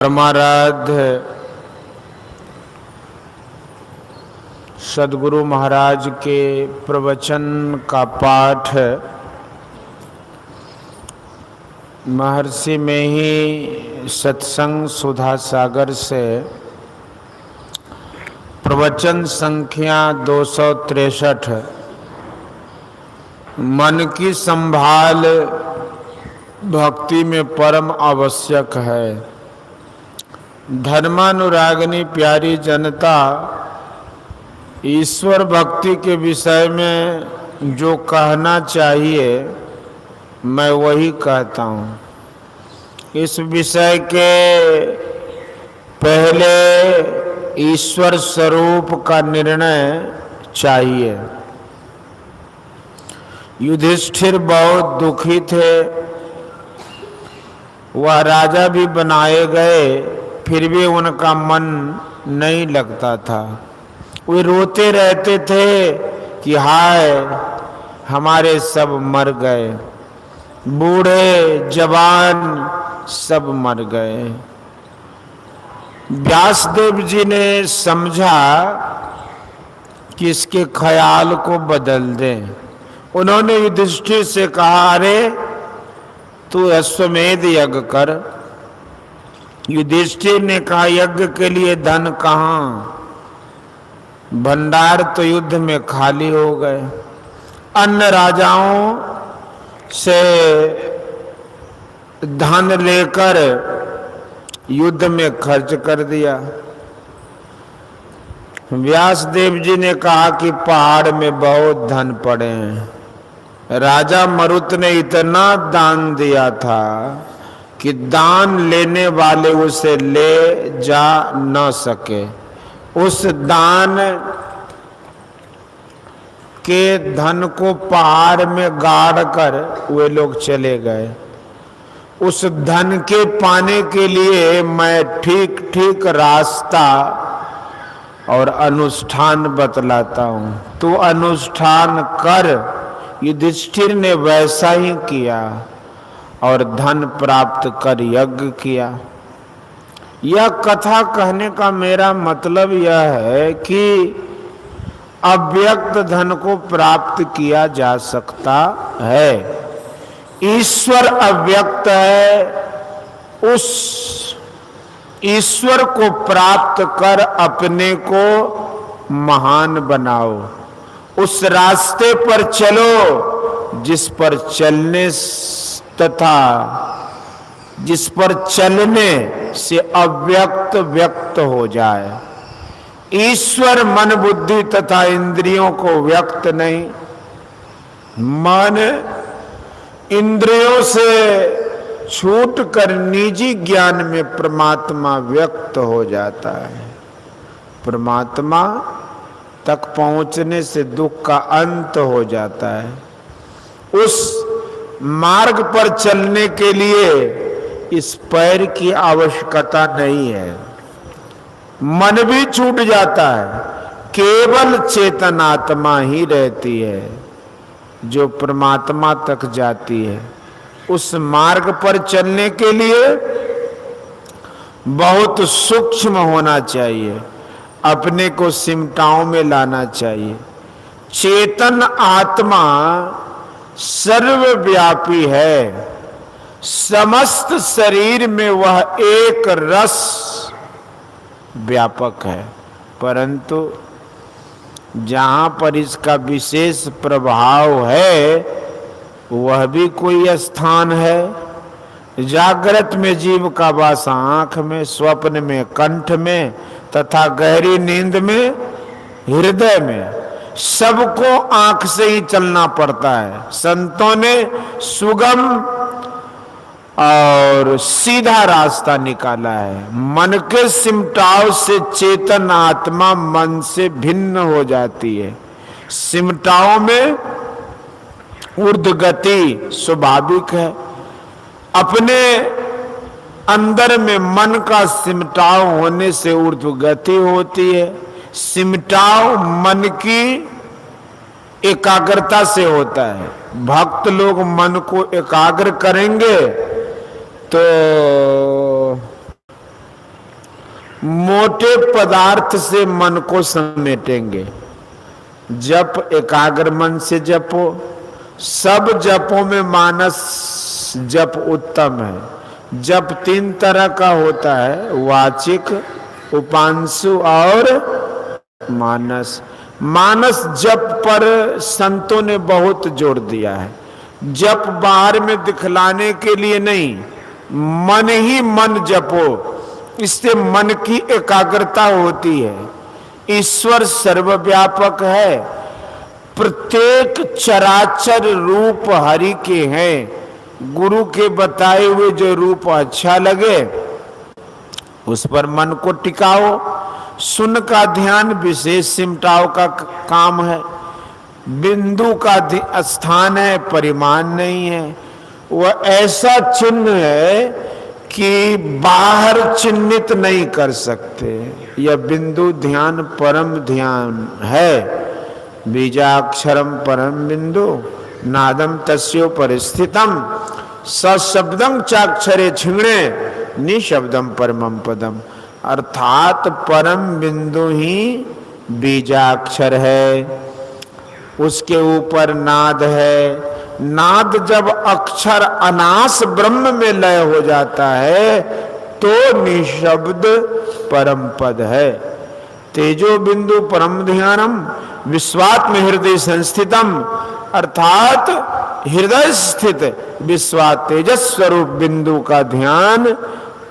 परमाराध्य सद्गुरु महाराज के प्रवचन का पाठ महर्षि में ही सत्संग सुधा सागर से प्रवचन संख्या 263। मन की संभाल भक्ति में परम आवश्यक है। धर्मानुरागिनी प्यारी जनता, ईश्वर भक्ति के विषय में जो कहना चाहिए मैं वही कहता हूँ। इस विषय के पहले ईश्वर स्वरूप का निर्णय चाहिए। युधिष्ठिर बहुत दुखी थे, वह राजा भी बनाए गए, फिर भी उनका मन नहीं लगता था। वे रोते रहते थे कि हाय हमारे सब मर गए, बूढ़े जवान सब मर गए। व्यासदेव जी ने समझा कि इसके ख्याल को बदल दें। उन्होंने युधिष्ठिर से कहा, अरे तू अश्वमेध यज्ञ कर। युधिष्ठिर ने कहा, यज्ञ के लिए धन कहाँ, भंडार तो युद्ध में खाली हो गए। अन्य राजाओं से धन लेकर युद्ध में खर्च कर दिया। व्यासदेव जी ने कहा कि पहाड़ में बहुत धन पड़े हैं। राजा मरुत ने इतना दान दिया था कि दान लेने वाले उसे ले जा न सके। उस दान के धन को पहाड़ में गाड़ कर वे लोग चले गए। उस धन के पाने के लिए मैं ठीक ठीक रास्ता और अनुष्ठान बतलाता हूँ, तो अनुष्ठान कर। युधिष्ठिर ने वैसा ही किया और धन प्राप्त कर यज्ञ किया। यह कथा कहने का मेरा मतलब यह है कि अव्यक्त धन को प्राप्त किया जा सकता है। ईश्वर अव्यक्त है, उस ईश्वर को प्राप्त कर अपने को महान बनाओ। उस रास्ते पर चलो जिस पर चलने तथा जिस पर चलने से अव्यक्त व्यक्त हो जाए। ईश्वर मन बुद्धि तथा इंद्रियों को व्यक्त नहीं, मन इंद्रियों से छूट कर निजी ज्ञान में परमात्मा व्यक्त हो जाता है। परमात्मा तक पहुंचने से दुख का अंत हो जाता है। उस मार्ग पर चलने के लिए इस पैर की आवश्यकता नहीं है। मन भी छूट जाता है, केवल चेतनात्मा ही रहती है जो परमात्मा तक जाती है। उस मार्ग पर चलने के लिए बहुत सूक्ष्म होना चाहिए, अपने को सिमटाओं में लाना चाहिए। चेतन आत्मा सर्वव्यापी है, समस्त शरीर में वह एक रस व्यापक है, परंतु जहां पर इसका विशेष प्रभाव है वह भी कोई स्थान है। जागृत में जीव का वास आंख में, स्वप्न में कंठ में तथा गहरी नींद में हृदय में। सबको आंख से ही चलना पड़ता है। संतों ने सुगम और सीधा रास्ता निकाला है। मन के सिमटाव से चेतन आत्मा मन से भिन्न हो जाती है। सिमटाव में ऊर्ध्व गति स्वाभाविक है। अपने अंदर में मन का सिमटाव होने से ऊर्ध्व गति होती है। सिमटाव मन की एकाग्रता से होता है। भक्त लोग मन को एकाग्र करेंगे तो मोटे पदार्थ से मन को समेटेंगे। जप एकाग्र मन से जपो। सब जपों में मानस जप उत्तम है। जप 3 तरह का होता है, वाचिक, उपांशु और मानस। मानस जप पर संतों ने बहुत जोर दिया है। जप बाहर में दिखलाने के लिए नहीं, मन ही मन जपो, इससे मन की एकाग्रता होती है। ईश्वर सर्वव्यापक है, प्रत्येक चराचर रूप हरि के हैं। गुरु के बताए हुए जो रूप अच्छा लगे उस पर मन को टिकाओ। सुन का ध्यान विशेष सिमटाव का काम है। बिंदु का स्थान है, परिमाण नहीं है। वह ऐसा चिन्ह है कि बाहर चिन्हित नहीं कर सकते। यह बिंदु ध्यान परम ध्यान है। बीजाक्षरम परम बिंदु नादम तस्यो परिस्थितम सशब्दं चाक्षरे छिणे निशब्दम परमम पदम। अर्थात परम बिंदु ही बीजाक्षर है, उसके ऊपर नाद है। नाद जब अक्षर अनास ब्रह्म में लय हो जाता है तो निशब्द परम पद है। तेजो बिंदु परम ध्यानम विश्वात्म हृदय संस्थितम। अर्थात हृदय स्थित विश्वात तेजस स्वरूप बिंदु का ध्यान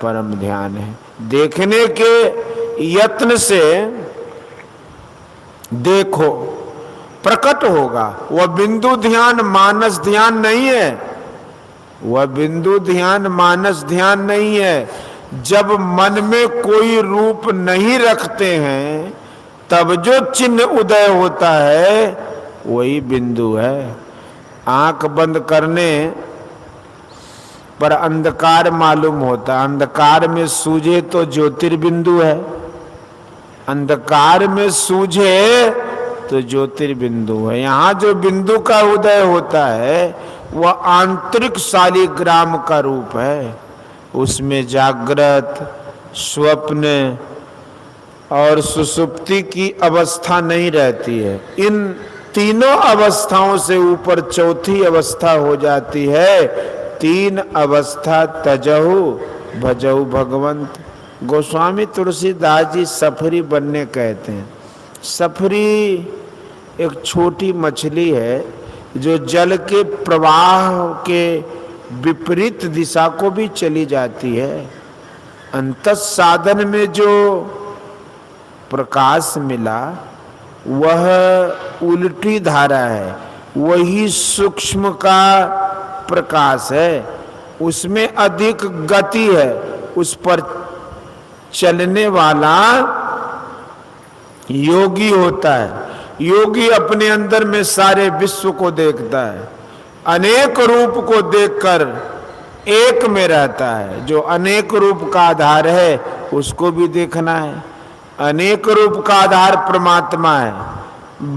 परम ध्यान है। देखने के यत्न से देखो, प्रकट होगा। वह बिंदु ध्यान मानस ध्यान नहीं है। वह बिंदु ध्यान मानस ध्यान नहीं है। जब मन में कोई रूप नहीं रखते हैं तब जो चिन्ह उदय होता है वही बिंदु है। आंख बंद करने पर अंधकार मालूम होता, अंधकार में सूझे तो ज्योतिर्बिंदु है, अंधकार में सूझे तो ज्योतिर्बिंदु है। यहाँ जो बिंदु का उदय होता है वह आंतरिक शालिग्राम का रूप है। उसमें जागृत, स्वप्न और सुषुप्ति की अवस्था नहीं रहती है। इन तीनों अवस्थाओं से ऊपर चौथी अवस्था हो जाती है। 3 अवस्था तजहु भजहु भगवंत। गोस्वामी तुलसीदास जी सफरी बनने कहते हैं। सफरी एक छोटी मछली है जो जल के प्रवाह के विपरीत दिशा को भी चली जाती है। अंतस साधन में जो प्रकाश मिला वह उल्टी धारा है, वही सूक्ष्म का प्रकाश है। उसमें अधिक गति है, उस पर चलने वाला योगी होता है। योगी अपने अंदर में सारे विश्व को देखता है, अनेक रूप को देखकर एक में रहता है। जो अनेक रूप का आधार है उसको भी देखना है। अनेक रूप का आधार परमात्मा है।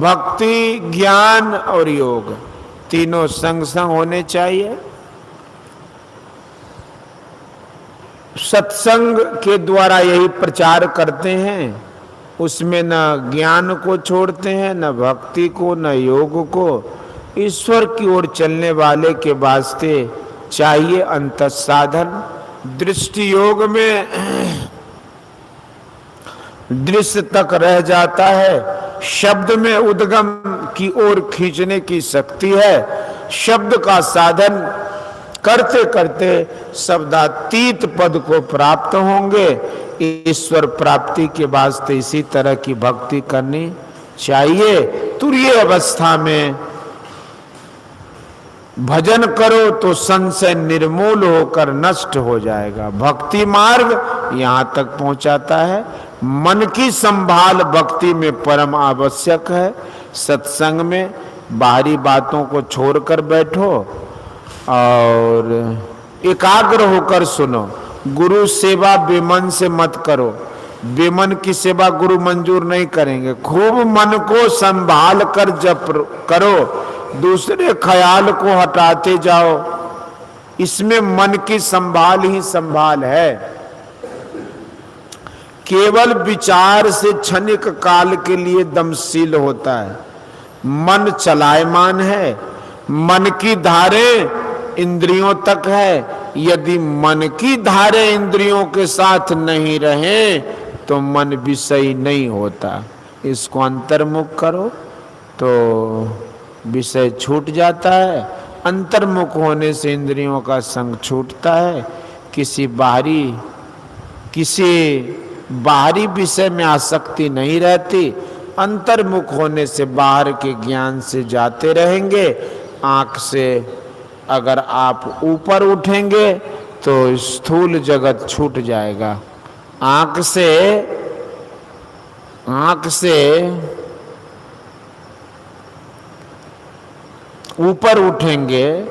भक्ति, ज्ञान और योग तीनों संग संग होने चाहिए। सत्संग के द्वारा यही प्रचार करते हैं। उसमें न ज्ञान को छोड़ते हैं, न भक्ति को, न योग को। ईश्वर की ओर चलने वाले के वास्ते चाहिए अंतःसाधन। दृष्टि योग में दृश्य तक रह जाता है। शब्द में उद्गम की ओर खींचने की शक्ति है। शब्द का साधन करते करते शब्दातीत पद को प्राप्त होंगे। ईश्वर प्राप्ति के वास्ते इसी तरह की भक्ति करनी चाहिए। तुरीय अवस्था में भजन करो तो संशय निर्मूल होकर नष्ट हो जाएगा। भक्ति मार्ग यहाँ तक पहुँचाता है। मन की संभाल भक्ति में परम आवश्यक है। सत्संग में बाहरी बातों को छोड़कर बैठो और एकाग्र होकर सुनो। गुरु सेवा बेमन से मत करो। बेमन की सेवा गुरु मंजूर नहीं करेंगे। खूब मन को संभाल कर जप करो, दूसरे ख्याल को हटाते जाओ। इसमें मन की संभाल ही संभाल है। केवल विचार से क्षणिक काल के लिए दमशील होता है। मन चलायमान है, मन की धारें इंद्रियों तक है। यदि मन की धारें इंद्रियों के साथ नहीं रहे तो मन विषयी नहीं होता। इसको अंतर्मुख करो तो विषय छूट जाता है। अंतर्मुख होने से इंद्रियों का संग छूटता है। किसी बाहरी विषय में आसक्ति नहीं रहती। अंतर्मुख होने से बाहर के ज्ञान से जाते रहेंगे। आंख से अगर आप ऊपर उठेंगे तो स्थूल जगत छूट जाएगा। आंख से ऊपर उठेंगे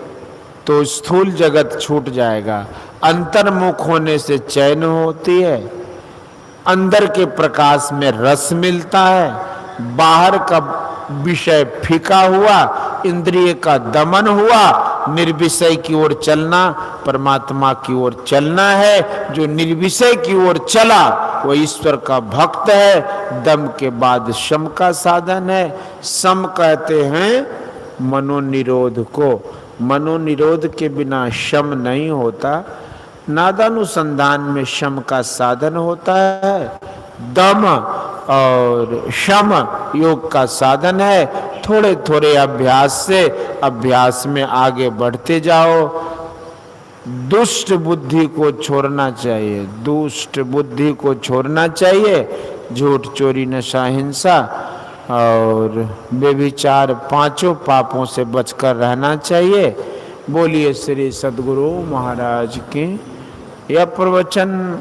तो स्थूल जगत छूट जाएगा। अंतर्मुख होने से चैन होती है, अंदर के प्रकाश में रस मिलता है, बाहर का विषय फीका हुआ, इंद्रिय का दमन हुआ, निर्विषय की ओर चलना, परमात्मा की ओर चलना है। जो निर्विषय की ओर चला वो ईश्वर का भक्त है। दम के बाद शम का साधन है। सम कहते हैं मनोनिरोध को। मनोनिरोध के बिना शम नहीं होता। नादानुसंधान में शम का साधन होता है। दम और शम योग का साधन है। थोड़े थोड़े अभ्यास में आगे बढ़ते जाओ। दुष्ट बुद्धि को छोड़ना चाहिए, दुष्ट बुद्धि को छोड़ना चाहिए। झूठ, चोरी, नशा, हिंसा और व्यभिचार, पांचों पापों से बचकर रहना चाहिए। बोलिए श्री सद्गुरु महाराज की। यह प्रवचन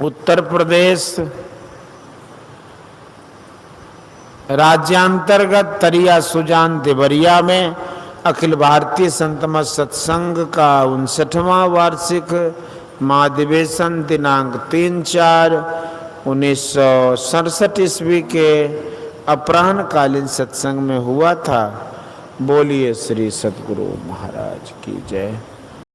उत्तर प्रदेश राज्यांतर्गत तरिया सुजान देवरिया में अखिल भारतीय संत मत सत्संग का 59वां वार्षिक महाधिवेशन दिनांक 3/4/1967 ईस्वी के अपराह्नकालीन सत्संग में हुआ था। बोलिए श्री सद्गुरु महाराज की जय।